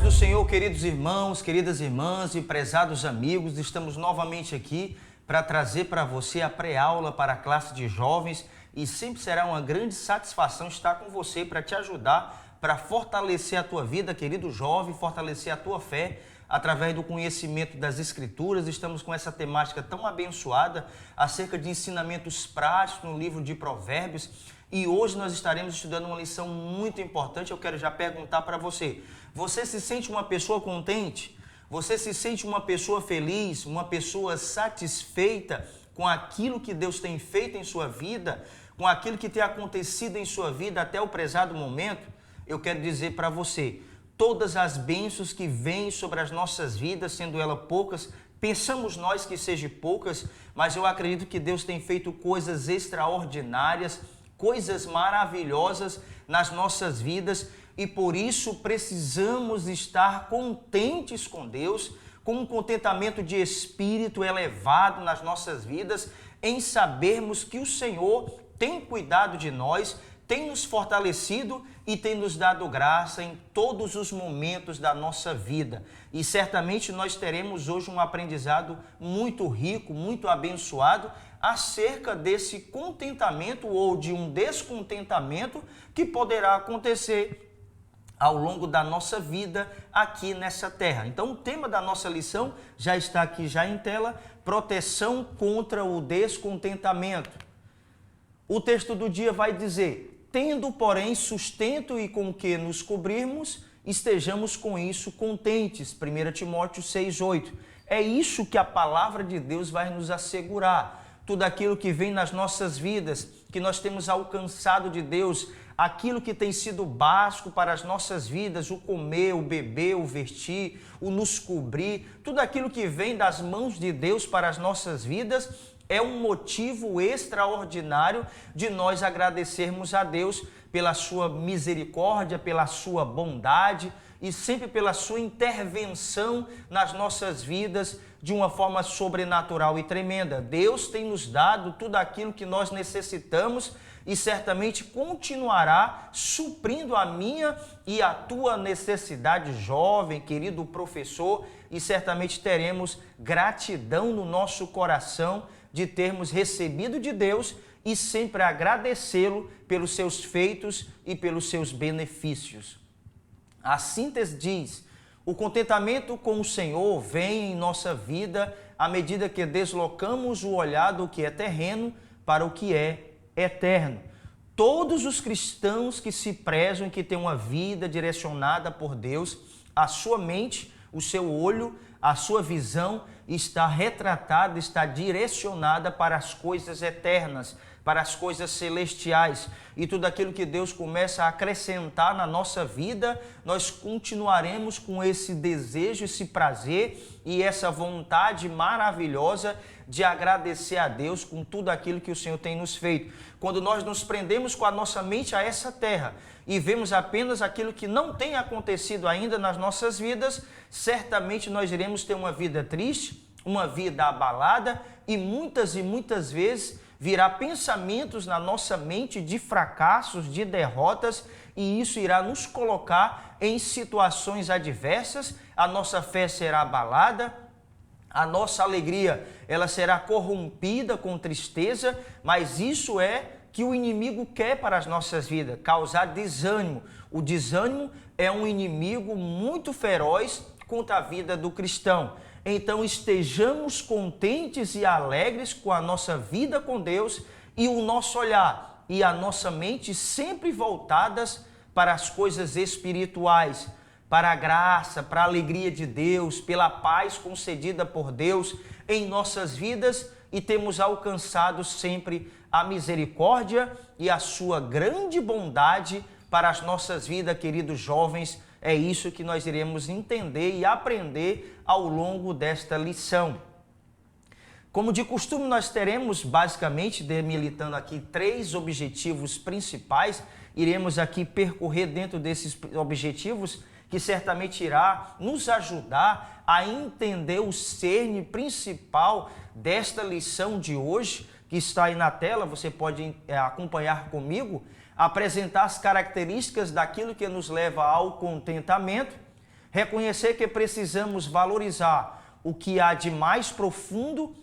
do Senhor, queridos irmãos, queridas irmãs e prezados amigos, estamos novamente aqui para trazer para você a pré-aula para a classe de jovens e sempre será uma grande satisfação estar com você para te ajudar, para fortalecer a tua vida, querido jovem, fortalecer a tua fé através do conhecimento das Escrituras. Estamos com essa temática tão abençoada acerca de ensinamentos práticos no livro de Provérbios. E hoje nós estaremos estudando uma lição muito importante. Eu quero já perguntar para você: você se sente uma pessoa contente? Você se sente uma pessoa feliz, uma pessoa satisfeita com aquilo que Deus tem feito em sua vida, com aquilo que tem acontecido em sua vida até o prezado momento? Eu quero dizer para você, todas as bênçãos que vêm sobre as nossas vidas, sendo elas poucas, pensamos nós que sejam poucas, mas eu acredito que Deus tem feito coisas extraordinárias, coisas maravilhosas nas nossas vidas e por isso precisamos estar contentes com Deus, com um contentamento de espírito elevado nas nossas vidas, em sabermos que o Senhor tem cuidado de nós, tem nos fortalecido e tem nos dado graça em todos os momentos da nossa vida. E certamente nós teremos hoje um aprendizado muito rico, muito abençoado, acerca desse contentamento ou de um descontentamento que poderá acontecer ao longo da nossa vida aqui nessa terra. Então o tema da nossa lição já está aqui já em tela: proteção contra o descontentamento. O texto do dia vai dizer: tendo, porém, sustento e com que nos cobrirmos, estejamos com isso contentes. 1 Timóteo 6,8. É isso que a palavra de Deus vai nos assegurar. Tudo aquilo que vem nas nossas vidas, que nós temos alcançado de Deus, aquilo que tem sido básico para as nossas vidas, o comer, o beber, o vestir, o nos cobrir, tudo aquilo que vem das mãos de Deus para as nossas vidas, é um motivo extraordinário de nós agradecermos a Deus pela sua misericórdia, pela sua bondade e sempre pela sua intervenção nas nossas vidas de uma forma sobrenatural e tremenda. Deus tem nos dado tudo aquilo que nós necessitamos e certamente continuará suprindo a minha e a tua necessidade, jovem, querido professor, e certamente teremos gratidão no nosso coração de termos recebido de Deus e sempre agradecê-lo pelos seus feitos e pelos seus benefícios. A síntese diz: o contentamento com o Senhor vem em nossa vida à medida que deslocamos o olhar do que é terreno para o que é eterno. Todos os cristãos que se prezam e que têm uma vida direcionada por Deus, a sua mente, o seu olho, a sua visão está retratada, está direcionada para as coisas eternas, para as coisas celestiais. E tudo aquilo que Deus começa a acrescentar na nossa vida, nós continuaremos com esse desejo, esse prazer e essa vontade maravilhosa de agradecer a Deus com tudo aquilo que o Senhor tem nos feito. Quando nós nos prendemos com a nossa mente a essa terra e vemos apenas aquilo que não tem acontecido ainda nas nossas vidas, certamente nós iremos ter uma vida triste, uma vida abalada e muitas vezes virá pensamentos na nossa mente de fracassos, de derrotas, e isso irá nos colocar em situações adversas, a nossa fé será abalada, a nossa alegria ela será corrompida com tristeza, mas isso é que o inimigo quer para as nossas vidas, causar desânimo. O desânimo é um inimigo muito feroz contra a vida do cristão. Então estejamos contentes e alegres com a nossa vida com Deus e o nosso olhar e a nossa mente sempre voltadas para as coisas espirituais, para a graça, para a alegria de Deus, pela paz concedida por Deus em nossas vidas, e temos alcançado sempre a misericórdia e a sua grande bondade para as nossas vidas, queridos jovens. É isso que nós iremos entender e aprender ao longo desta lição. Como de costume, nós teremos basicamente, demilitando aqui 3 objetivos principais. Iremos aqui percorrer dentro desses objetivos, que certamente irá nos ajudar a entender o cerne principal desta lição de hoje, que está aí na tela, você pode acompanhar comigo, apresentar as características daquilo que nos leva ao contentamento, reconhecer que precisamos valorizar o que há de mais profundo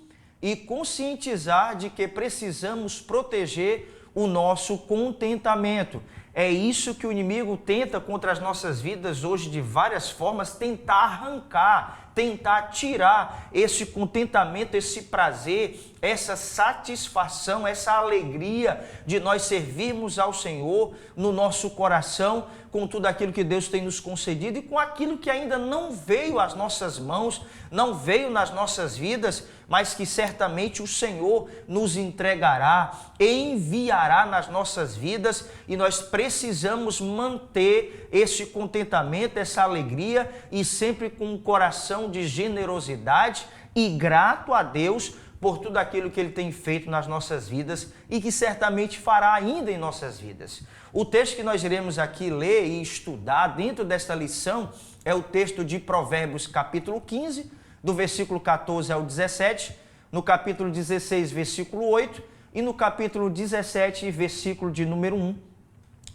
e conscientizar de que precisamos proteger o nosso contentamento. É isso que o inimigo tenta contra as nossas vidas hoje de várias formas, tentar arrancar, tentar tirar esse contentamento, esse prazer, essa satisfação, essa alegria de nós servirmos ao Senhor no nosso coração, com tudo aquilo que Deus tem nos concedido e com aquilo que ainda não veio às nossas mãos, não veio nas nossas vidas, mas que certamente o Senhor nos entregará, enviará nas nossas vidas, e nós precisamos manter esse contentamento, essa alegria, e sempre com um coração de generosidade e grato a Deus por tudo aquilo que Ele tem feito nas nossas vidas e que certamente fará ainda em nossas vidas. O texto que nós iremos aqui ler e estudar dentro desta lição é o texto de Provérbios capítulo 15, do versículo 14 ao 17, no capítulo 16, versículo 8, e no capítulo 17, versículo de número 1.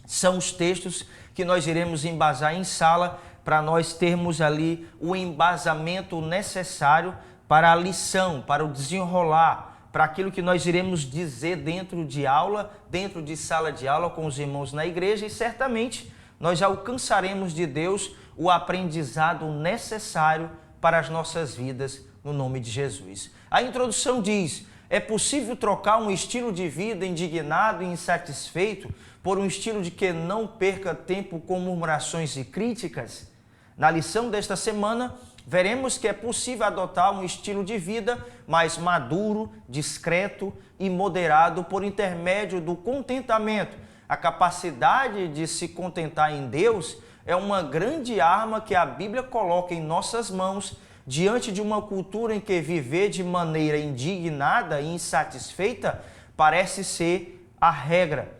São os textos que nós iremos embasar em sala para nós termos ali o embasamento necessário para a lição, para o desenrolar, para aquilo que nós iremos dizer dentro de aula, dentro de sala de aula com os irmãos na igreja, e certamente nós alcançaremos de Deus o aprendizado necessário para as nossas vidas, no nome de Jesus. A introdução diz: é possível trocar um estilo de vida indignado e insatisfeito por um estilo de que não perca tempo com murmurações e críticas? Na lição desta semana, veremos que é possível adotar um estilo de vida mais maduro, discreto e moderado por intermédio do contentamento. A capacidade de se contentar em Deus é uma grande arma que a Bíblia coloca em nossas mãos diante de uma cultura em que viver de maneira indignada e insatisfeita parece ser a regra.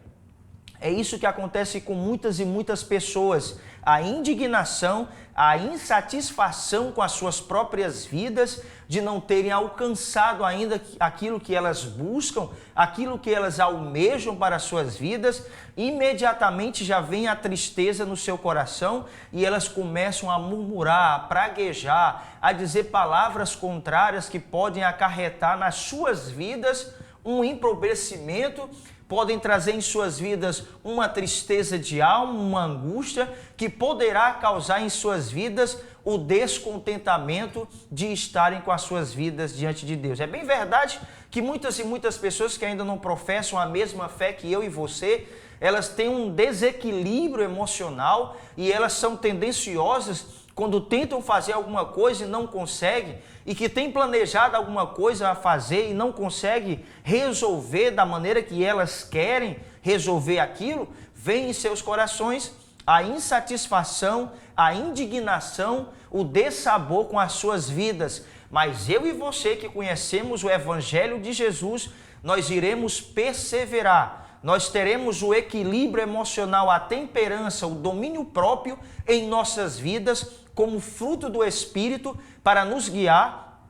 É isso que acontece com muitas e muitas pessoas. A indignação, a insatisfação com as suas próprias vidas, de não terem alcançado ainda aquilo que elas buscam, aquilo que elas almejam para as suas vidas, imediatamente já vem a tristeza no seu coração e elas começam a murmurar, a praguejar, a dizer palavras contrárias que podem acarretar nas suas vidas um empobrecimento, podem trazer em suas vidas uma tristeza de alma, uma angústia que poderá causar em suas vidas o descontentamento de estarem com as suas vidas diante de Deus. É bem verdade que muitas e muitas pessoas que ainda não professam a mesma fé que eu e você, elas têm um desequilíbrio emocional e elas são tendenciosas quando tentam fazer alguma coisa e não conseguem, e que têm planejado alguma coisa a fazer e não conseguem resolver da maneira que elas querem resolver aquilo, vem em seus corações a insatisfação, a indignação, o dessabor com as suas vidas. Mas eu e você que conhecemos o Evangelho de Jesus, nós iremos perseverar. Nós teremos o equilíbrio emocional, a temperança, o domínio próprio em nossas vidas, como fruto do Espírito, para nos guiar,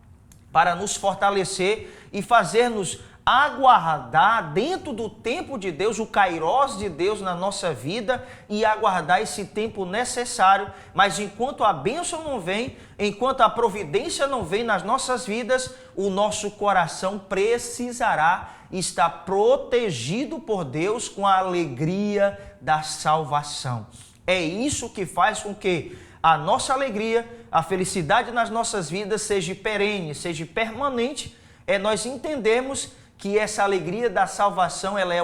para nos fortalecer e fazer-nos aguardar dentro do tempo de Deus, o kairós de Deus na nossa vida, e aguardar esse tempo necessário. Mas enquanto a bênção não vem, enquanto a providência não vem nas nossas vidas, o nosso coração precisará estar protegido por Deus com a alegria da salvação. É isso que faz com que a nossa alegria, a felicidade nas nossas vidas seja perene, seja permanente. É nós entendermos que essa alegria da salvação ela é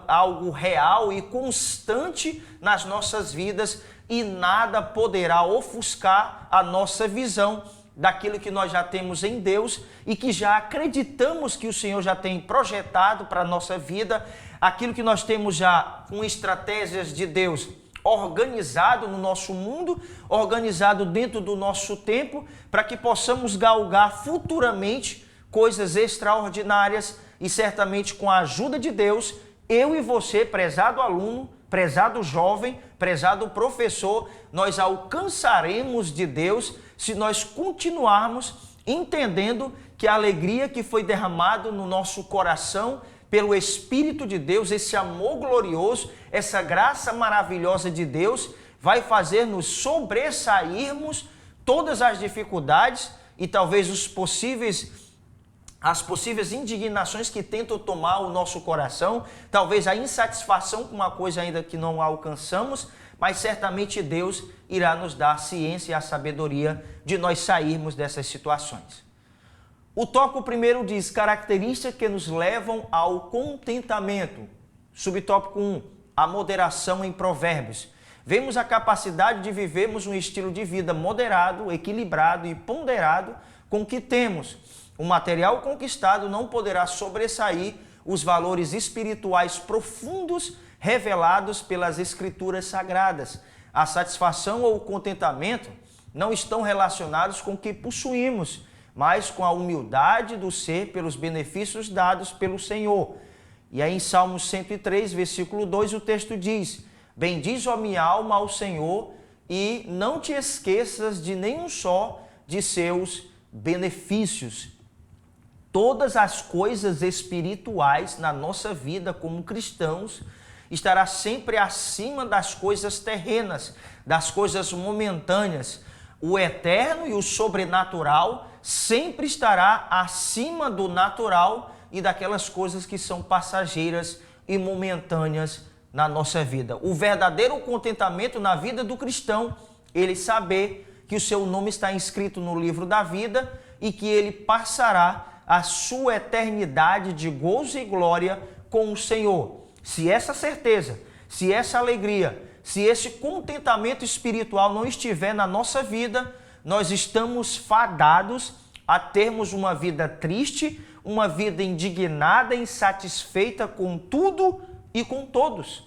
algo real e constante nas nossas vidas, e nada poderá ofuscar a nossa visão daquilo que nós já temos em Deus e que já acreditamos que o Senhor já tem projetado para a nossa vida, aquilo que nós temos já com estratégias de Deus organizado no nosso mundo, organizado dentro do nosso tempo, para que possamos galgar futuramente coisas extraordinárias. E certamente com a ajuda de Deus, eu e você, prezado aluno, prezado jovem, prezado professor, nós alcançaremos de Deus se nós continuarmos entendendo que a alegria que foi derramada no nosso coração pelo Espírito de Deus, esse amor glorioso, essa graça maravilhosa de Deus, vai fazer-nos sobressairmos todas as dificuldades e talvez as possíveis indignações que tentam tomar o nosso coração, talvez a insatisfação com uma coisa ainda que não alcançamos, mas certamente Deus irá nos dar a ciência e a sabedoria de nós sairmos dessas situações. O tópico primeiro diz características que nos levam ao contentamento. Subtópico 1, a moderação em Provérbios. Vemos a capacidade de vivermos um estilo de vida moderado, equilibrado e ponderado com o que temos. O material conquistado não poderá sobressair os valores espirituais profundos revelados pelas Escrituras Sagradas. A satisfação ou o contentamento não estão relacionados com o que possuímos, mas com a humildade do ser pelos benefícios dados pelo Senhor. E aí em Salmos 103, versículo 2, o texto diz: bendiz, ó minha alma, ao Senhor, e não te esqueças de nenhum só de seus benefícios. Todas as coisas espirituais na nossa vida como cristãos estará sempre acima das coisas terrenas, das coisas momentâneas. O eterno e o sobrenatural sempre estará acima do natural e daquelas coisas que são passageiras e momentâneas na nossa vida. O verdadeiro contentamento na vida do cristão, ele saber que o seu nome está inscrito no livro da vida e que ele passará a sua eternidade de gozo e glória com o Senhor. Se essa certeza, se essa alegria, se esse contentamento espiritual não estiver na nossa vida, nós estamos fadados a termos uma vida triste, uma vida indignada, insatisfeita com tudo e com todos.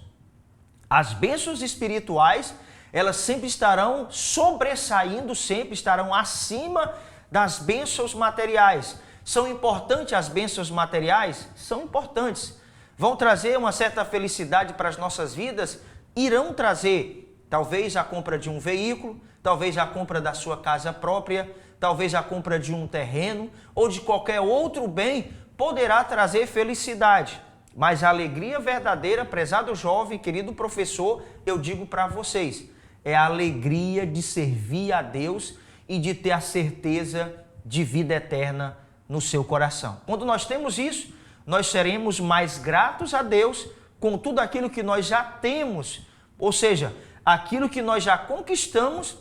As bênçãos espirituais, elas sempre estarão sobressaindo, sempre estarão acima das bênçãos materiais. São importantes as bênçãos materiais? São importantes. Vão trazer uma certa felicidade para as nossas vidas? Irão trazer, talvez a compra de um veículo, talvez a compra da sua casa própria, talvez a compra de um terreno ou de qualquer outro bem poderá trazer felicidade. Mas a alegria verdadeira, prezado jovem, querido professor, eu digo para vocês, é a alegria de servir a Deus e de ter a certeza de vida eterna no seu coração. Quando nós temos isso, nós seremos mais gratos a Deus com tudo aquilo que nós já temos, ou seja, aquilo que nós já conquistamos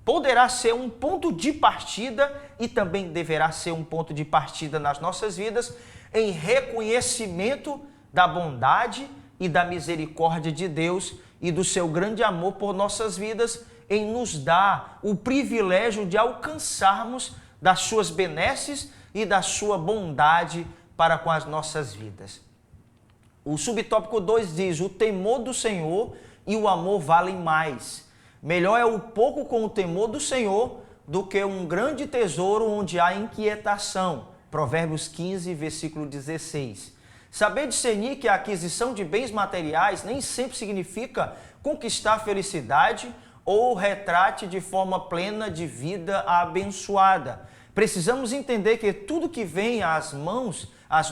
poderá ser um ponto de partida e também deverá ser um ponto de partida nas nossas vidas em reconhecimento da bondade e da misericórdia de Deus e do seu grande amor por nossas vidas em nos dar o privilégio de alcançarmos das suas benesses e da sua bondade para com as nossas vidas. O subtópico 2 diz: o temor do Senhor e o amor valem mais. Melhor é o pouco com o temor do Senhor do que um grande tesouro onde há inquietação. Provérbios 15, versículo 16. Saber discernir que a aquisição de bens materiais nem sempre significa conquistar felicidade ou retrate de forma plena de vida abençoada. Precisamos entender que tudo que vem às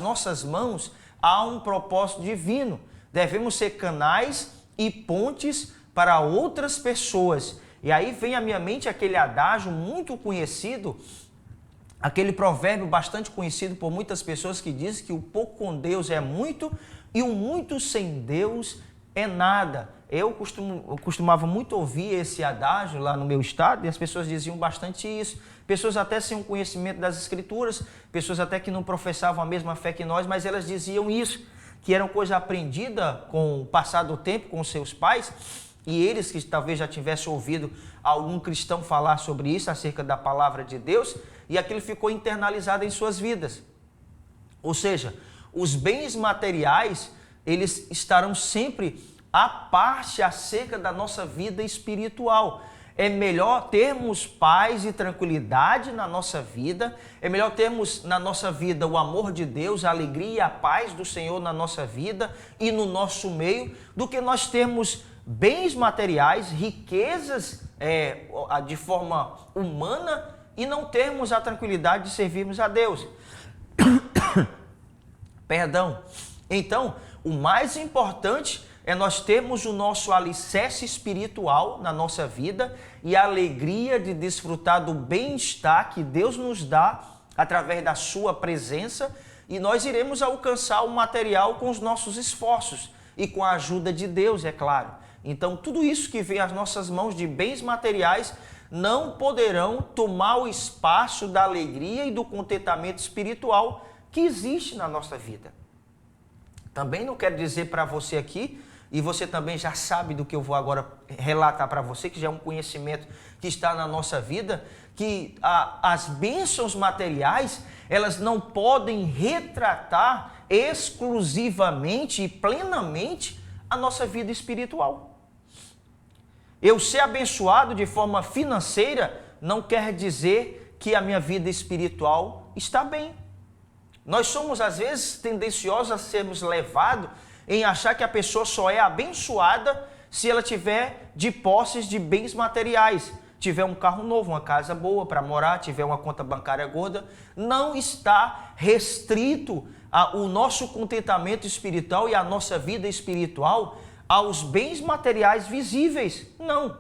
nossas mãos, há um propósito divino. Devemos ser canais e pontes para outras pessoas. E aí vem à minha mente aquele adágio muito conhecido, aquele provérbio bastante conhecido por muitas pessoas que diz que o pouco com Deus é muito e o muito sem Deus é nada. Eu costumava muito ouvir esse adágio lá no meu estado e as pessoas diziam bastante isso. Pessoas até sem um conhecimento das Escrituras, pessoas até que não professavam a mesma fé que nós, mas elas diziam isso, que era uma coisa aprendida com o passar do tempo, com seus pais, e eles que talvez já tivessem ouvido algum cristão falar sobre isso, acerca da palavra de Deus, e aquilo ficou internalizado em suas vidas. Ou seja, os bens materiais, eles estarão sempre à parte acerca da nossa vida espiritual. É melhor termos paz e tranquilidade na nossa vida, é melhor termos na nossa vida o amor de Deus, a alegria e a paz do Senhor na nossa vida e no nosso meio, do que nós termos bens materiais, riquezas de forma humana e não termos a tranquilidade de servirmos a Deus. Perdão. Então, o mais importante é nós termos o nosso alicerce espiritual na nossa vida e a alegria de desfrutar do bem-estar que Deus nos dá através da sua presença, e nós iremos alcançar o material com os nossos esforços e com a ajuda de Deus, é claro. Então, tudo isso que vem às nossas mãos de bens materiais não poderão tomar o espaço da alegria e do contentamento espiritual que existe na nossa vida. Também não quero dizer para você aqui, e você também já sabe do que eu vou agora relatar para você, que já é um conhecimento que está na nossa vida, que as bênçãos materiais, elas não podem retratar exclusivamente e plenamente a nossa vida espiritual. Eu ser abençoado de forma financeira não quer dizer que a minha vida espiritual está bem. Nós somos, às vezes, tendenciosos a sermos levados em achar que a pessoa só é abençoada se ela tiver de posses de bens materiais, tiver um carro novo, uma casa boa para morar, tiver uma conta bancária gorda. Não está restrito o nosso contentamento espiritual e a nossa vida espiritual aos bens materiais visíveis. Não.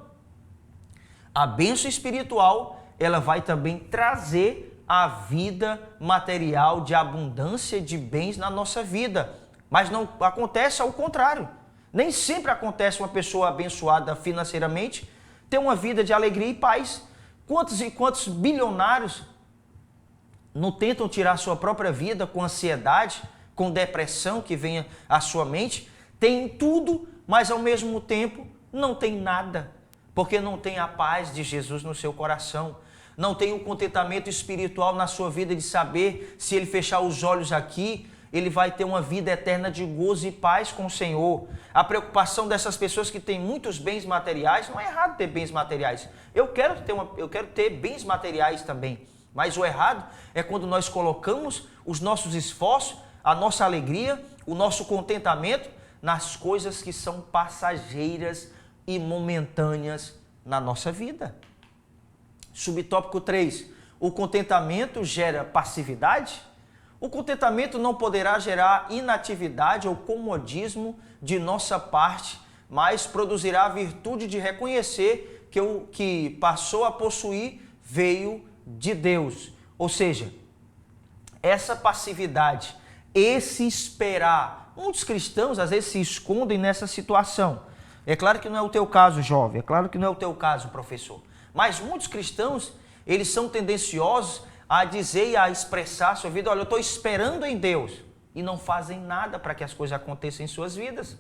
A bênção espiritual, ela vai também trazer a vida material de abundância de bens na nossa vida. Mas não acontece ao contrário. Nem sempre acontece uma pessoa abençoada financeiramente ter uma vida de alegria e paz. Quantos e quantos bilionários não tentam tirar sua própria vida com ansiedade, com depressão que vem à sua mente? Tem tudo, mas ao mesmo tempo não tem nada, porque não tem a paz de Jesus no seu coração. Não tem o contentamento espiritual na sua vida de saber, se ele fechar os olhos aqui, ele vai ter uma vida eterna de gozo e paz com o Senhor. A preocupação dessas pessoas que têm muitos bens materiais, não é errado ter bens materiais. Eu quero ter bens materiais também. Mas o errado é quando nós colocamos os nossos esforços, a nossa alegria, o nosso contentamento nas coisas que são passageiras e momentâneas na nossa vida. Subtópico 3. O contentamento gera passividade? O contentamento não poderá gerar inatividade ou comodismo de nossa parte, mas produzirá a virtude de reconhecer que o que passou a possuir veio de Deus. Ou seja, essa passividade, esse esperar, muitos cristãos às vezes se escondem nessa situação. É claro que não é o teu caso, jovem, é claro que não é o teu caso, professor. Mas muitos cristãos, eles são tendenciosos a dizer e a expressar a sua vida: olha, eu estou esperando em Deus, e não fazem nada para que as coisas aconteçam em suas vidas.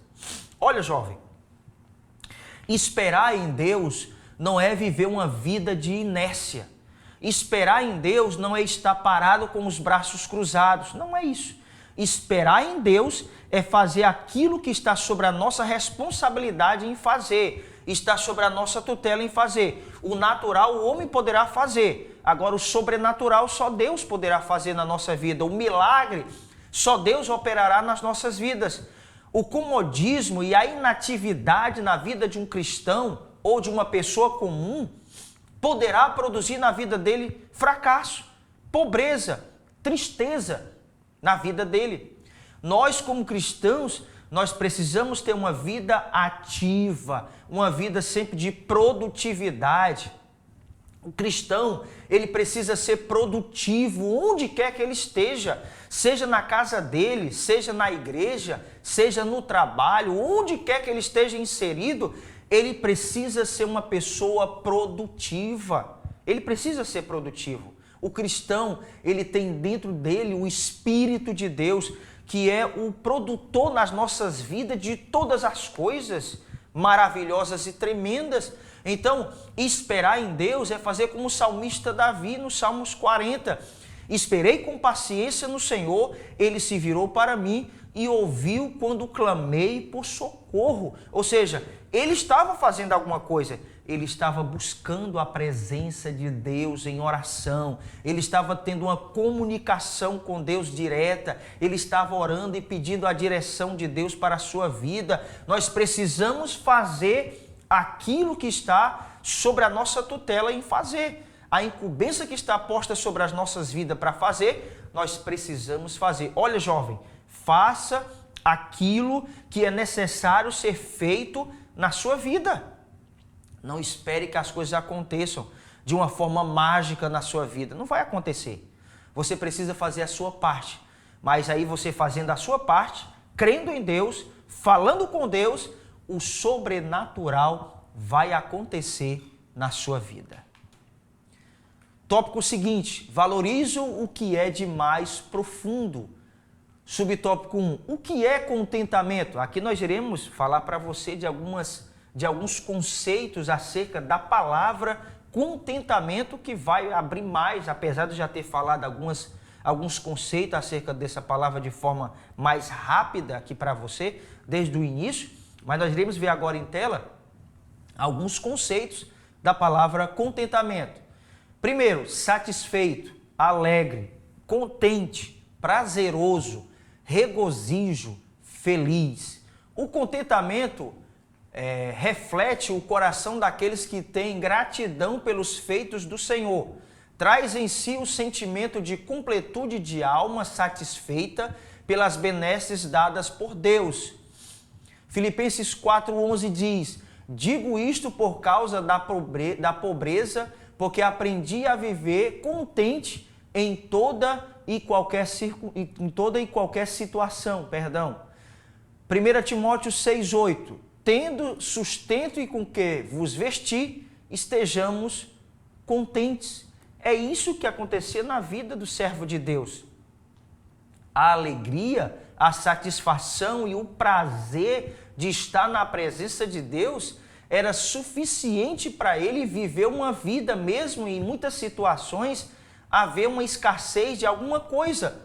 Olha, jovem, esperar em Deus não é viver uma vida de inércia. Esperar em Deus não é estar parado com os braços cruzados, não é isso. Esperar em Deus é fazer aquilo que está sobre a nossa responsabilidade em fazer, está sobre a nossa tutela em fazer. O natural o homem poderá fazer, agora o sobrenatural só Deus poderá fazer na nossa vida. O milagre só Deus operará nas nossas vidas. O comodismo e a inatividade na vida de um cristão ou de uma pessoa comum poderá produzir na vida dele fracasso, pobreza, tristeza na vida dele. Nós, como cristãos, nós precisamos ter uma vida ativa, uma vida sempre de produtividade. O cristão, ele precisa ser produtivo onde quer que ele esteja, seja na casa dele, seja na igreja, seja no trabalho, onde quer que ele esteja inserido, ele precisa ser uma pessoa produtiva. Ele precisa ser produtivo. O cristão, ele tem dentro dele o Espírito de Deus, que é o produtor nas nossas vidas de todas as coisas maravilhosas e tremendas. Então, esperar em Deus é fazer como o salmista Davi no Salmos 40. Esperei com paciência no Senhor, ele se virou para mim e ouviu quando clamei por socorro. Ou seja, ele estava fazendo alguma coisa, ele estava buscando a presença de Deus em oração, ele estava tendo uma comunicação com Deus direta, ele estava orando e pedindo a direção de Deus para a sua vida. Nós precisamos fazer aquilo que está sobre a nossa tutela em fazer. A incumbência que está posta sobre as nossas vidas para fazer, nós precisamos fazer. Olha, jovem, faça aquilo que é necessário ser feito na sua vida. Não espere que as coisas aconteçam de uma forma mágica na sua vida. Não vai acontecer. Você precisa fazer a sua parte. Mas aí você fazendo a sua parte, crendo em Deus, falando com Deus, o sobrenatural vai acontecer na sua vida. Tópico seguinte, valorizo o que é de mais profundo. Subtópico 1, o que é contentamento? Aqui nós iremos falar para você de alguns conceitos acerca da palavra contentamento, que vai abrir mais, apesar de já ter falado alguns conceitos acerca dessa palavra de forma mais rápida aqui para você, desde o início, mas nós iremos ver agora em tela alguns conceitos da palavra contentamento. Primeiro, satisfeito, alegre, contente, prazeroso, regozijo, feliz. O contentamento reflete o coração daqueles que têm gratidão pelos feitos do Senhor. Traz em si o sentimento de completude de alma satisfeita pelas benesses dadas por Deus. Filipenses 4:11 diz: digo isto por causa da pobreza, porque aprendi a viver contente em toda e qualquer situação. 1 Timóteo 6:8, tendo sustento e com que vos vestir, estejamos contentes. É isso que acontecia na vida do servo de Deus. A alegria, a satisfação e o prazer de estar na presença de Deus era suficiente para ele viver uma vida, mesmo em muitas situações, haver uma escassez de alguma coisa.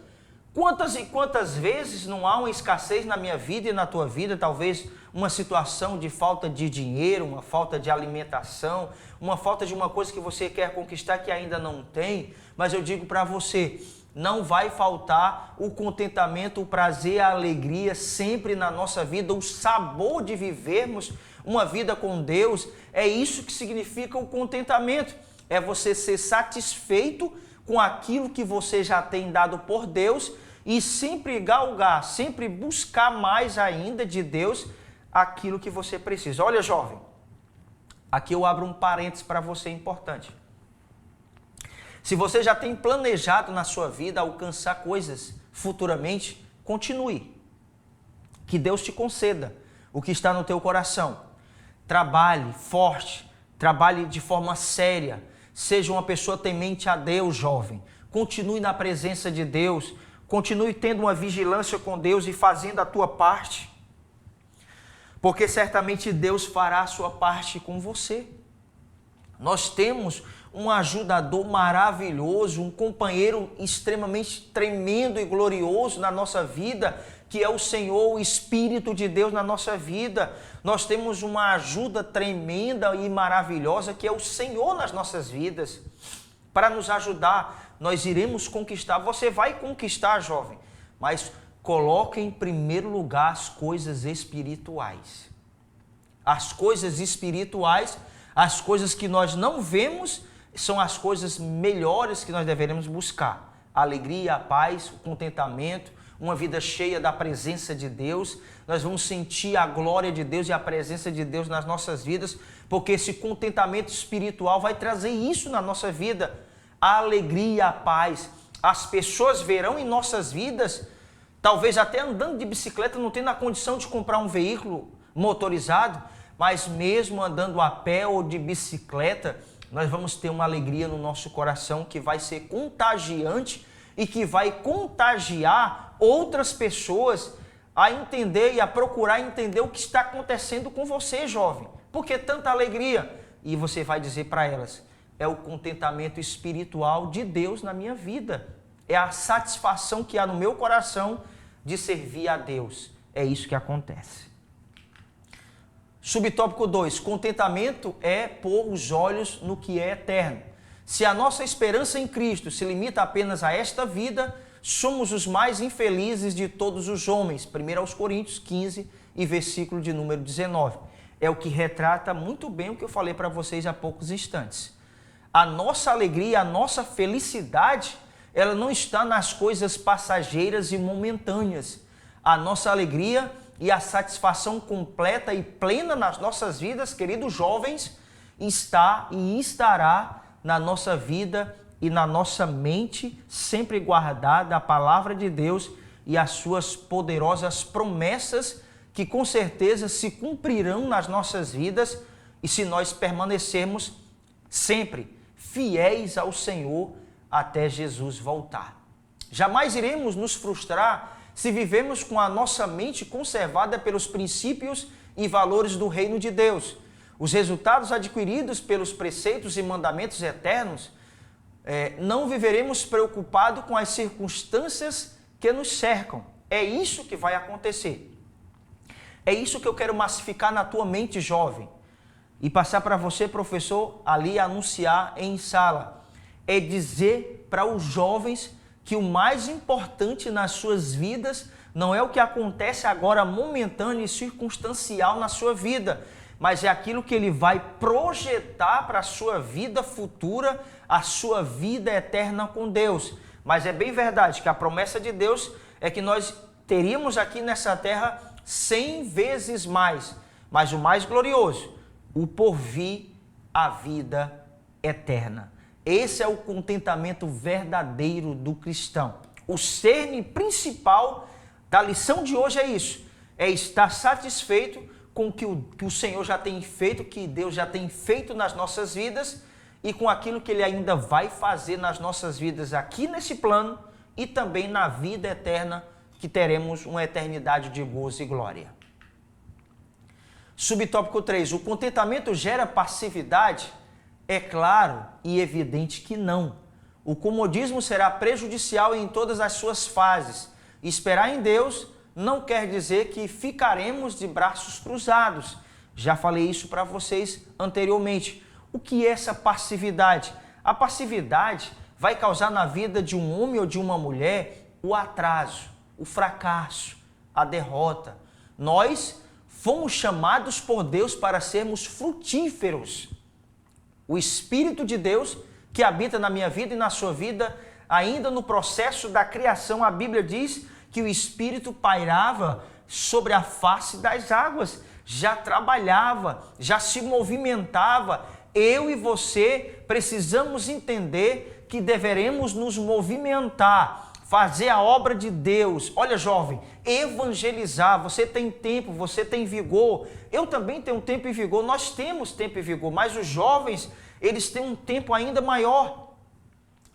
Quantas e quantas vezes não há uma escassez na minha vida e na tua vida, talvez uma situação de falta de dinheiro, uma falta de alimentação, uma falta de uma coisa que você quer conquistar que ainda não tem, mas eu digo para você, não vai faltar o contentamento, o prazer, a alegria sempre na nossa vida, o sabor de vivermos uma vida com Deus. É isso que significa o contentamento, é você ser satisfeito com aquilo que você já tem dado por Deus e sempre galgar, sempre buscar mais ainda de Deus aquilo que você precisa. Olha, jovem, aqui eu abro um parênteses para você importante. Se você já tem planejado na sua vida alcançar coisas futuramente, continue. Que Deus te conceda o que está no teu coração. Trabalhe forte, trabalhe de forma séria. Seja uma pessoa temente a Deus, jovem. Continue na presença de Deus. Continue tendo uma vigilância com Deus e fazendo a tua parte. Porque certamente Deus fará a sua parte com você. Nós temos um ajudador maravilhoso, um companheiro extremamente tremendo e glorioso na nossa vida, que é o Senhor, o Espírito de Deus na nossa vida. Nós temos uma ajuda tremenda e maravilhosa, que é o Senhor nas nossas vidas. Para nos ajudar, nós iremos conquistar. Você vai conquistar, jovem, mas coloque em primeiro lugar as coisas espirituais. As coisas espirituais, as coisas que nós não vemos, são as coisas melhores que nós deveremos buscar. A alegria, a paz, o contentamento, uma vida cheia da presença de Deus. Nós vamos sentir a glória de Deus e a presença de Deus nas nossas vidas, porque esse contentamento espiritual vai trazer isso na nossa vida. A alegria, a paz. As pessoas verão em nossas vidas, talvez até andando de bicicleta, não tendo a condição de comprar um veículo motorizado, mas mesmo andando a pé ou de bicicleta, nós vamos ter uma alegria no nosso coração que vai ser contagiante e que vai contagiar outras pessoas a entender e a procurar entender o que está acontecendo com você, jovem. Por que tanta alegria? E você vai dizer para elas, é o contentamento espiritual de Deus na minha vida. É a satisfação que há no meu coração de servir a Deus. É isso que acontece. Subtópico 2, contentamento é pôr os olhos no que é eterno. Se a nossa esperança em Cristo se limita apenas a esta vida, somos os mais infelizes de todos os homens. 1 Coríntios 15 e versículo de número 19. É o que retrata muito bem o que eu falei para vocês há poucos instantes. A nossa alegria, a nossa felicidade, ela não está nas coisas passageiras e momentâneas. A nossa alegria e a satisfação completa e plena nas nossas vidas, queridos jovens, está e estará na nossa vida e na nossa mente, sempre guardada a palavra de Deus e as suas poderosas promessas, que com certeza se cumprirão nas nossas vidas, e se nós permanecermos sempre fiéis ao Senhor até Jesus voltar. Jamais iremos nos frustrar se vivemos com a nossa mente conservada pelos princípios e valores do reino de Deus. Os resultados adquiridos pelos preceitos e mandamentos eternos, não viveremos preocupados com as circunstâncias que nos cercam. É isso que vai acontecer. É isso que eu quero massificar na tua mente, jovem, e passar para você, professor, ali anunciar em sala. É dizer para os jovens que o mais importante nas suas vidas não é o que acontece agora momentâneo e circunstancial na sua vida, mas é aquilo que ele vai projetar para a sua vida futura, a sua vida eterna com Deus. Mas é bem verdade que a promessa de Deus é que nós teríamos aqui nessa terra 100 vezes mais, mas o mais glorioso, o porvir, a vida eterna. Esse é o contentamento verdadeiro do cristão. O cerne principal da lição de hoje é isso, é estar satisfeito com o que o Senhor já tem feito, que Deus já tem feito nas nossas vidas e com aquilo que Ele ainda vai fazer nas nossas vidas aqui nesse plano e também na vida eterna, que teremos uma eternidade de gozo e glória. Subtópico 3. O contentamento gera passividade? É claro e evidente que não. O comodismo será prejudicial em todas as suas fases. Esperar em Deus não quer dizer que ficaremos de braços cruzados. Já falei isso para vocês anteriormente. O que é essa passividade? A passividade vai causar na vida de um homem ou de uma mulher o atraso, o fracasso, a derrota. Nós fomos chamados por Deus para sermos frutíferos. O Espírito de Deus que habita na minha vida e na sua vida, ainda no processo da criação, a Bíblia diz que o Espírito pairava sobre a face das águas, já trabalhava, já se movimentava. Eu e você precisamos entender que deveremos nos movimentar, fazer a obra de Deus. Olha, jovem, evangelizar. Você tem tempo, você tem vigor. Eu também tenho tempo e vigor. Nós temos tempo e vigor, mas os jovens, eles têm um tempo ainda maior.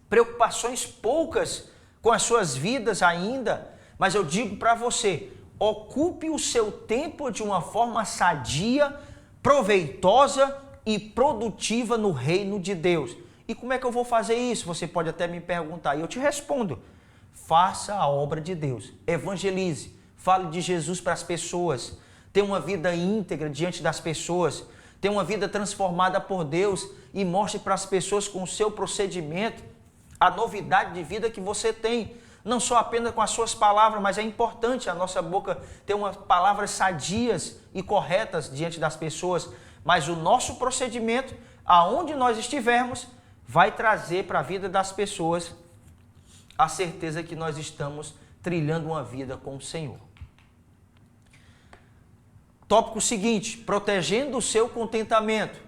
Preocupações poucas com as suas vidas ainda. Mas eu digo para você, ocupe o seu tempo de uma forma sadia, proveitosa e produtiva no reino de Deus. E como é que eu vou fazer isso? Você pode até me perguntar e eu te respondo. Faça a obra de Deus, evangelize, fale de Jesus para as pessoas, tenha uma vida íntegra diante das pessoas, tenha uma vida transformada por Deus e mostre para as pessoas com o seu procedimento a novidade de vida que você tem. Não só apenas com as suas palavras, mas é importante a nossa boca ter umas palavras sadias e corretas diante das pessoas, mas o nosso procedimento, aonde nós estivermos, vai trazer para a vida das pessoas a certeza que nós estamos trilhando uma vida com o Senhor. Tópico seguinte, protegendo o seu contentamento.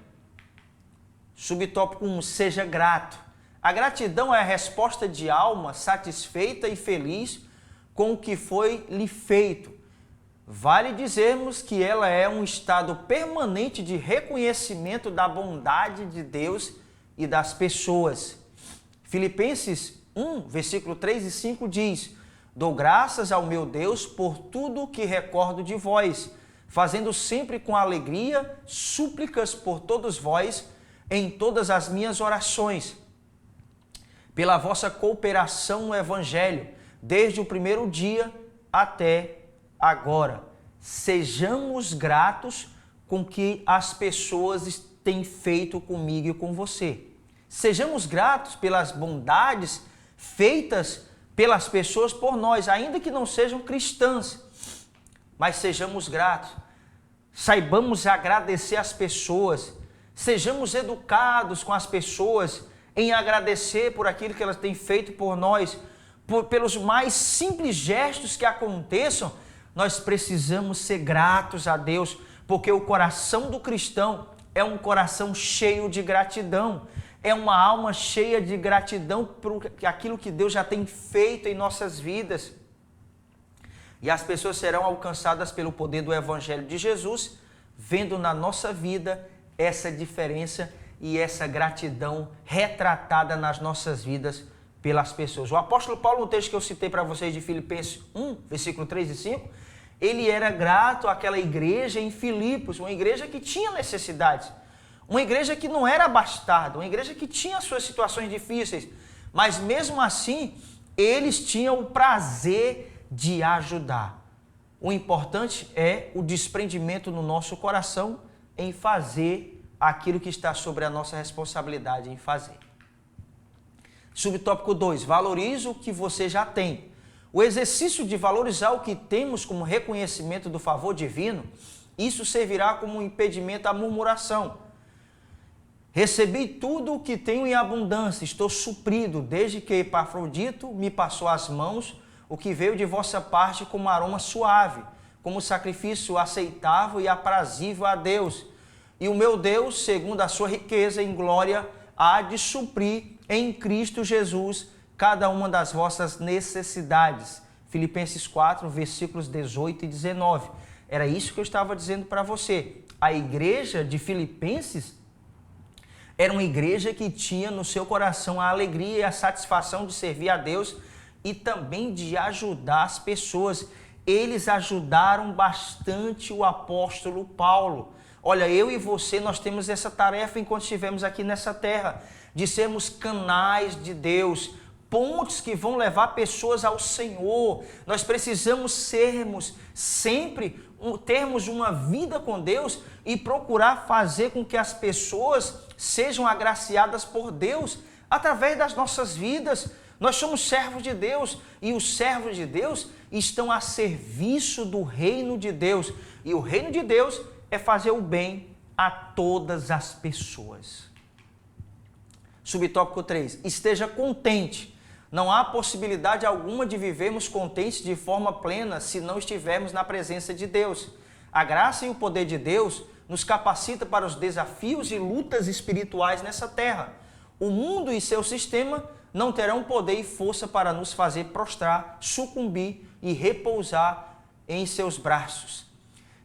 Subtópico 1, seja grato. A gratidão é a resposta de alma satisfeita e feliz com o que foi lhe feito. Vale dizermos que ela é um estado permanente de reconhecimento da bondade de Deus e das pessoas. Filipenses 1, versículo 3 e 5 diz: dou graças ao meu Deus por tudo o que recordo de vós, fazendo sempre com alegria súplicas por todos vós em todas as minhas orações, pela vossa cooperação no Evangelho, desde o primeiro dia até agora. Sejamos gratos com o que as pessoas têm feito comigo e com você. Sejamos gratos pelas bondades feitas pelas pessoas por nós, ainda que não sejam cristãs, mas sejamos gratos. Saibamos agradecer as pessoas, sejamos educados com as pessoas em agradecer por aquilo que elas têm feito por nós, pelos mais simples gestos que aconteçam, Nós precisamos ser gratos a Deus, porque o coração do cristão é um coração cheio de gratidão. É uma alma cheia de gratidão por aquilo que Deus já tem feito em nossas vidas. E as pessoas serão alcançadas pelo poder do Evangelho de Jesus, vendo na nossa vida essa diferença e essa gratidão retratada nas nossas vidas pelas pessoas. O apóstolo Paulo, no texto que eu citei para vocês de Filipenses 1, versículo 3 e 5, ele era grato àquela igreja em Filipos, uma igreja que tinha necessidades, uma igreja que não era abastada, uma igreja que tinha suas situações difíceis, mas mesmo assim, eles tinham o prazer de ajudar. O importante é o desprendimento no nosso coração em fazer aquilo que está sobre a nossa responsabilidade em fazer. Subtópico 2, valorize o que você já tem. O exercício de valorizar o que temos como reconhecimento do favor divino, isso servirá como um impedimento à murmuração. Recebi tudo o que tenho em abundância, estou suprido, desde que Epafrodito me passou às mãos o que veio de vossa parte como aroma suave, como sacrifício aceitável e aprazível a Deus. E o meu Deus, segundo a sua riqueza em glória, há de suprir em Cristo Jesus cada uma das vossas necessidades. Filipenses 4, versículos 18 e 19. Era isso que eu estava dizendo para você. A igreja de Filipenses era uma igreja que tinha no seu coração a alegria e a satisfação de servir a Deus e também de ajudar as pessoas. Eles ajudaram bastante o apóstolo Paulo. Olha, eu e você, nós temos essa tarefa enquanto estivermos aqui nessa terra, de sermos canais de Deus, pontes que vão levar pessoas ao Senhor. Nós precisamos termos uma vida com Deus e procurar fazer com que as pessoas sejam agraciadas por Deus através das nossas vidas. Nós somos servos de Deus e os servos de Deus estão a serviço do reino de Deus. E o reino de Deus é fazer o bem a todas as pessoas. Subtópico 3. Esteja contente. Não há possibilidade alguma de vivermos contentes de forma plena se não estivermos na presença de Deus. A graça e o poder de Deus nos capacita para os desafios e lutas espirituais nessa terra. O mundo e seu sistema não terão poder e força para nos fazer prostrar, sucumbir e repousar em seus braços.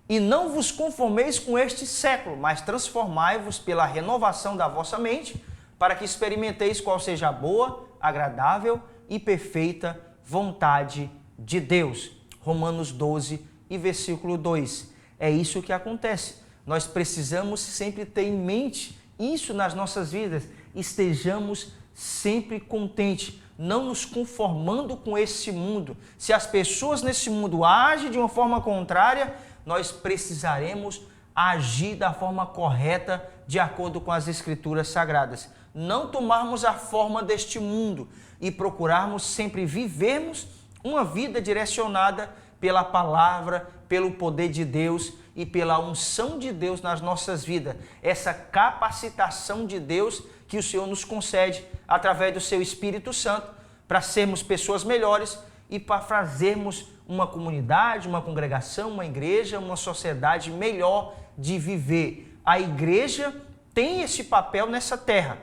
E não vos conformeis com este século, mas transformai-vos pela renovação da vossa mente, para que experimenteis qual seja a boa, agradável e perfeita vontade de Deus. Romanos 12 e versículo 2. É isso que acontece. Nós precisamos sempre ter em mente isso nas nossas vidas. Estejamos sempre contentes, não nos conformando com esse mundo. Se as pessoas nesse mundo agem de uma forma contrária, nós precisaremos agir da forma correta, de acordo com as Escrituras Sagradas. Não tomarmos a forma deste mundo e procurarmos sempre vivermos uma vida direcionada pela palavra, pelo poder de Deus e pela unção de Deus nas nossas vidas. Essa capacitação de Deus que o Senhor nos concede através do seu Espírito Santo para sermos pessoas melhores e para fazermos uma comunidade, uma congregação, uma igreja, uma sociedade melhor de viver. A igreja tem esse papel nessa terra,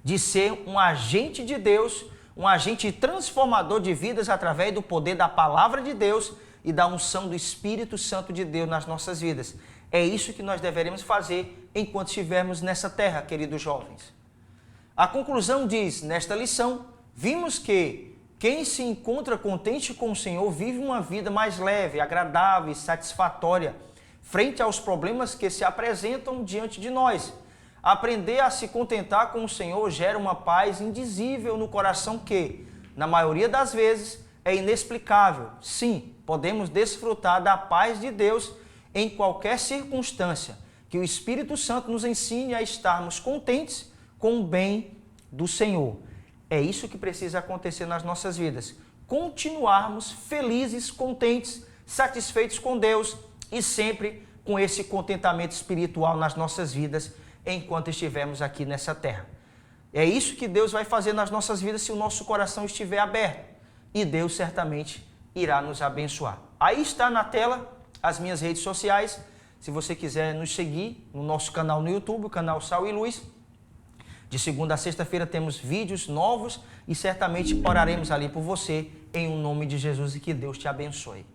de ser um agente de Deus, um agente transformador de vidas através do poder da palavra de Deus e da unção do Espírito Santo de Deus nas nossas vidas. É isso que nós deveremos fazer enquanto estivermos nessa terra, queridos jovens. A conclusão diz, nesta lição, vimos que quem se encontra contente com o Senhor vive uma vida mais leve, agradável e satisfatória frente aos problemas que se apresentam diante de nós. Aprender a se contentar com o Senhor gera uma paz indizível no coração que, na maioria das vezes, é inexplicável. Sim, podemos desfrutar da paz de Deus em qualquer circunstância. Que o Espírito Santo nos ensine a estarmos contentes com o bem do Senhor. É isso que precisa acontecer nas nossas vidas. Continuarmos felizes, contentes, satisfeitos com Deus e sempre com esse contentamento espiritual nas nossas vidas enquanto estivermos aqui nessa terra. É isso que Deus vai fazer nas nossas vidas se o nosso coração estiver aberto. E Deus certamente irá nos abençoar. Aí está na tela as minhas redes sociais. Se você quiser nos seguir no nosso canal no YouTube, o canal Sal e Luz. De segunda a sexta-feira temos vídeos novos e certamente oraremos ali por você, em nome de Jesus, e que Deus te abençoe.